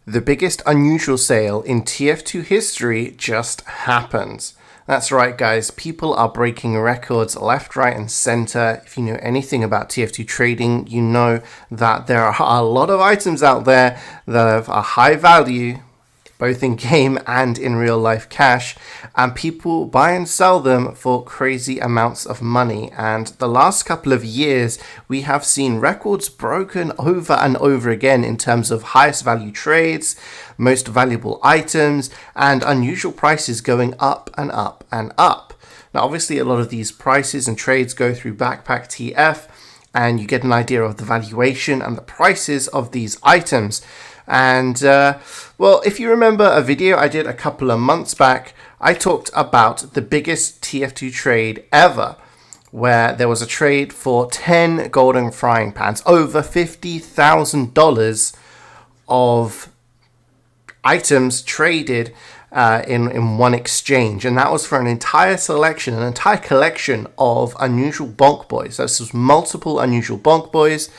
The biggest unusual sale in TF2 history just happened. That's right, guys. People are breaking records left, right, and center. If you know anything about TF2 trading, you know that there are a lot of items out there that have a high value, both in game and in real life cash, and people buy and sell them for crazy amounts of money. And the last couple of years, we have seen records broken over and over again in terms of highest value trades, most valuable items, and unusual prices going up and up and up. Now, obviously, a lot of these prices and trades go through Backpack TF, and you get an idea of the valuation and the prices of these items. And, well, if you remember a video I did a couple of months back, I talked about the biggest TF2 trade ever, where there was a trade for 10 golden frying pans, over $50,000 of items traded in one exchange. And that was for an entire collection of unusual bonk boys. So this was multiple unusual bonk boys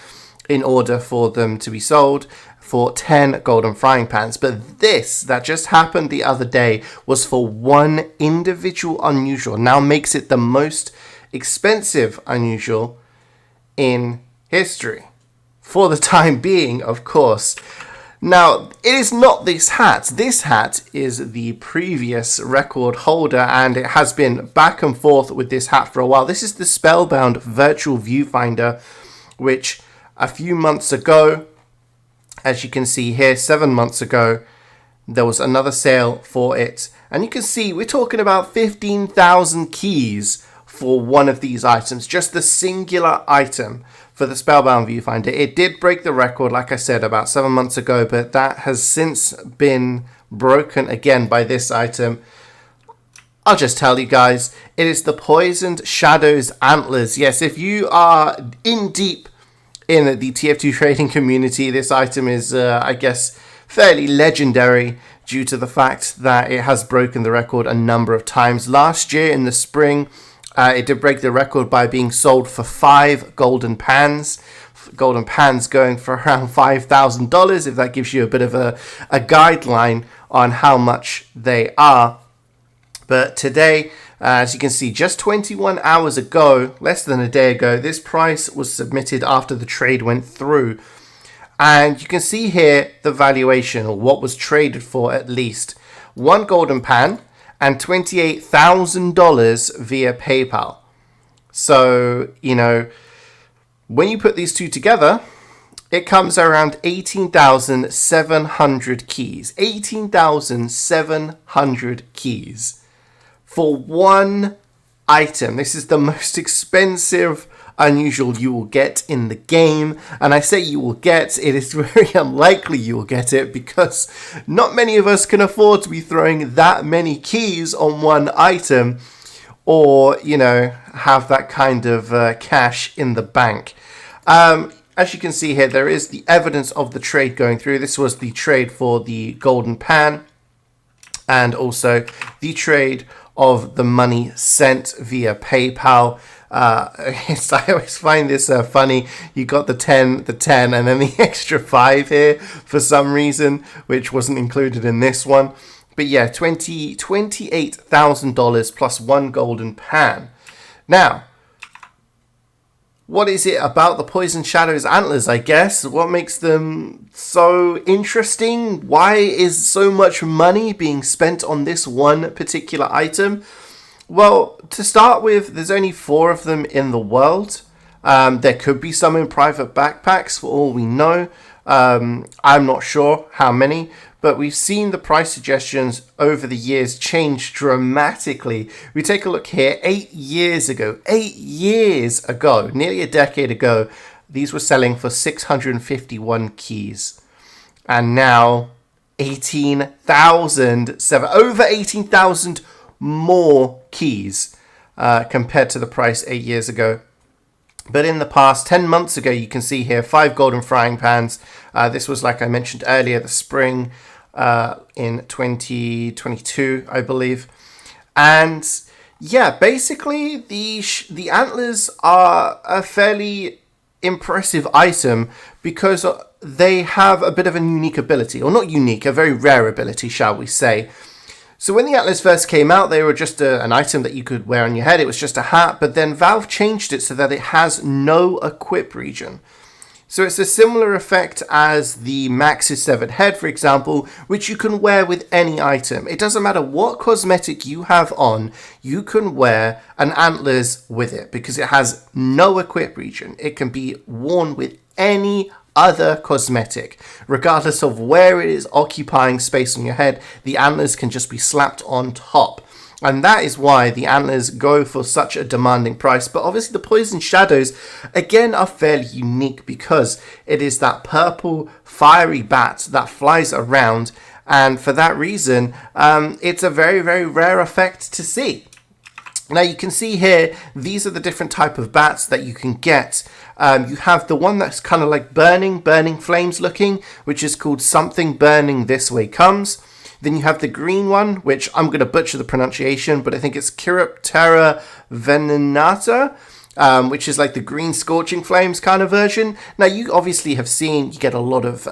in order for them to be sold for 10 golden frying pans. But this that just happened the other day was for one individual unusual. Now makes it the most expensive unusual in history. For the time being, of course. Now, it is not this hat. This hat is the previous record holder, and it has been back and forth with this hat for a while. This is the Spellbound Virtual Viewfinder, which a few months ago, as you can see here, 7 months ago, there was another sale for it. And you can see we're talking about 15,000 keys for one of these items, just the singular item for the Spellbound Viewfinder. It did break the record, like I said, about 7 months ago, but that has since been broken again by this item. I'll just tell you guys, it is the Poisoned Shadows Antlers. Yes, if you are in deep in the TF2 trading community, this item is, I guess, fairly legendary due to the fact that it has broken the record a number of times. Last year in the spring, it did break the record by being sold for 5 golden pans. Golden pans going for around $5,000, if that gives you a bit of a guideline on how much they are. But today, as you can see, just 21 hours ago, less than a day ago, this price was submitted after the trade went through. And you can see here the valuation, or what was traded for at least. 1 golden pan and $28,000 via PayPal. So, you know, when you put these two together, it comes around 18,700 keys. 18,700 keys. For one item. This is the most expensive unusual you will get in the game. And I say you will get, it is very unlikely you will get it because not many of us can afford to be throwing that many keys on one item or, you know, have that kind of cash in the bank. As you can see here, there is the evidence of the trade going through. This was the trade for the golden pan and also the trade of the money sent via PayPal. I always find this funny. You got the 10, and then the extra 5 here for some reason, which wasn't included in this one. But yeah, $28,000 plus 1 golden pan. Now, what is it about the Poisoned Shadows Antlers, I guess? What makes them so interesting? Why is so much money being spent on this one particular item? Well, to start with, there's only 4 of them in the world. There could be some in private backpacks for all we know. I'm not sure how many, but we've seen the price suggestions over the years change dramatically. We take a look here, 8 years ago, nearly a decade ago, these were selling for 651 keys. And now, over 18,000 more keys compared to the price 8 years ago. But in the past, 10 months ago, you can see here, 5 golden frying pans. This was, like I mentioned earlier, the spring in 2022, I believe. And yeah, basically, the antlers are a fairly impressive item because they have a bit of a unique ability, or not unique, a very rare ability, shall we say. So when the Atlas first came out, they were just an item that you could wear on your head. It was just a hat, but then Valve changed it so that it has no equip region. So it's a similar effect as the Max's Severed Head, for example, which you can wear with any item. It doesn't matter what cosmetic you have on, you can wear an Antlers with it because it has no equip region. It can be worn with any other cosmetic. Regardless of where it is occupying space on your head, the Antlers can just be slapped on top. And that is why the Antlers go for such a demanding price. But obviously the Poison Shadows, again, are fairly unique because it is that purple fiery bat that flies around. And for that reason, it's a very, very rare effect to see. Now you can see here, these are the different type of bats that you can get. You have the one that's kind of like burning flames looking, which is called Something Burning This Way Comes. Then you have the green one, which I'm going to butcher the pronunciation, but I think it's Chiroptera venenata, which is like the green scorching flames kind of version. Now, you obviously have seen, you get a lot of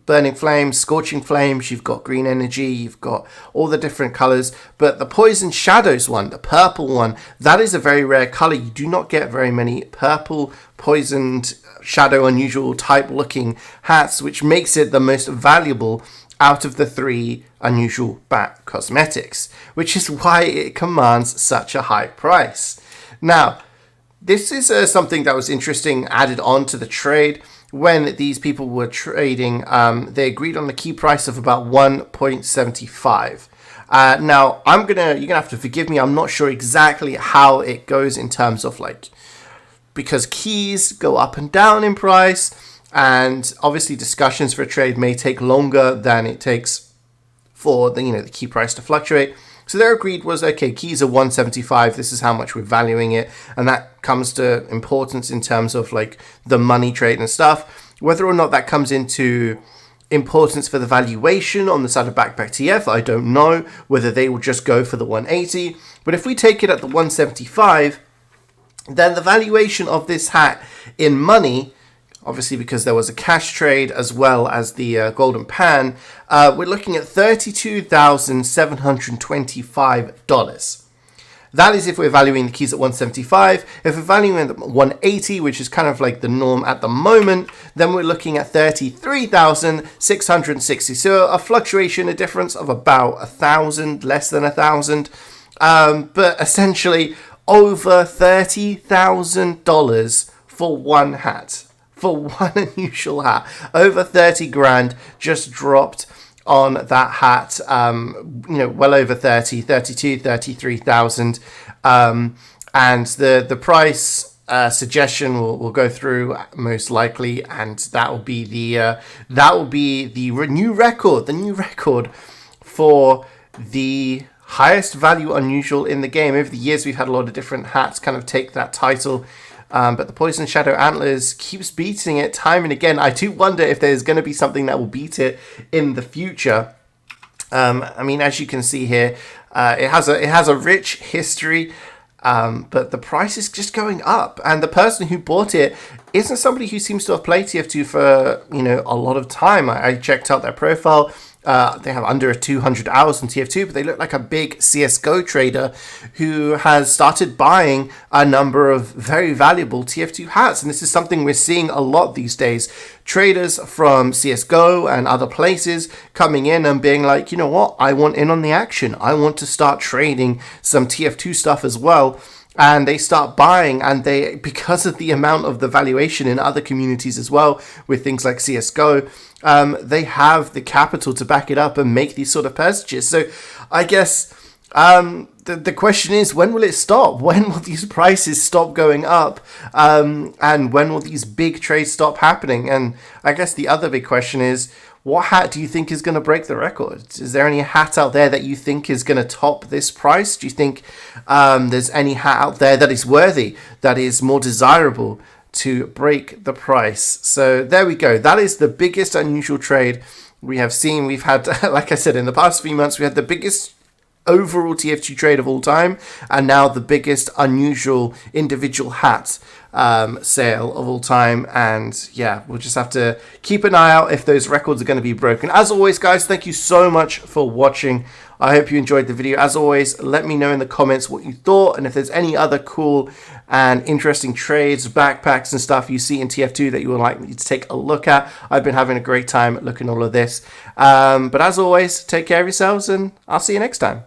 burning flames, scorching flames, you've got green energy, you've got all the different colors, but the Poison Shadows one, the purple one, that is a very rare color. You do not get very many purple poisoned shadow unusual type looking hats, which makes it the most valuable out of the 3 unusual bat cosmetics, which is why it commands such a high price. Now, this is something that was interesting added on to the trade. When these people were trading, they agreed on the key price of about 1.75. Now, you're gonna have to forgive me. I'm not sure exactly how it goes in terms of because keys go up and down in price. And obviously discussions for a trade may take longer than it takes for the key price to fluctuate. So their agreed was, okay, keys are 175. This is how much we're valuing it. And that comes to importance in terms of the money trade and stuff. Whether or not that comes into importance for the valuation on the side of Backpack TF, I don't know. Whether they will just go for the 180. But if we take it at the 175, then the valuation of this hat in money, obviously because there was a cash trade as well as the Golden Pan, we're looking at $32,725. That is if we're valuing the keys at 175. If we're valuing them at 180, which is kind of like the norm at the moment, then we're looking at 33,660. So a fluctuation, a difference of about 1,000, less than 1,000. But essentially over $30,000 for one hat. For one unusual hat, over 30 grand just dropped on that hat. Well over 30, 32, 33,000. And the price suggestion we'll go through most likely, and that will be the new record for the highest value unusual in the game. Over the years, we've had a lot of different hats kind of take that title. But the Poison Shadow Antlers keeps beating it time and again. I do wonder if there's going to be something that will beat it in the future. As you can see here, it has a rich history, but the price is just going up. And the person who bought it isn't somebody who seems to have played TF2 for a lot of time. I checked out their profile. They have under 200 hours on TF2, but they look like a big CSGO trader who has started buying a number of very valuable TF2 hats. And this is something we're seeing a lot these days. Traders from CSGO and other places coming in and being like, you know what, I want in on the action. I want to start trading some TF2 stuff as well. And they start buying, and because of the amount of the valuation in other communities as well, with things like CSGO, they have the capital to back it up and make these sort of purchases. So I guess the question is, when will it stop? When will these prices stop going up? And when will these big trades stop happening? And I guess the other big question is, what hat do you think is going to break the record? Is there any hat out there that you think is going to top this price? Do you think there's any hat out there that is worthy, that is more desirable to break the price? So there we go. That is the biggest unusual trade we have seen. We've had, like I said, in the past few months, we had the biggest overall TF2 trade of all time, and now the biggest unusual individual hat sale of all time. And yeah, we'll just have to keep an eye out if those records are going to be broken. As always, guys, thank you so much for watching. I hope you enjoyed the video. As always, let me know in the comments what you thought, and if there's any other cool and interesting trades, backpacks and stuff you see in TF2 that you would like me to take a look at. I've been having a great time looking at all of this. But as always, take care of yourselves, and I'll see you next time.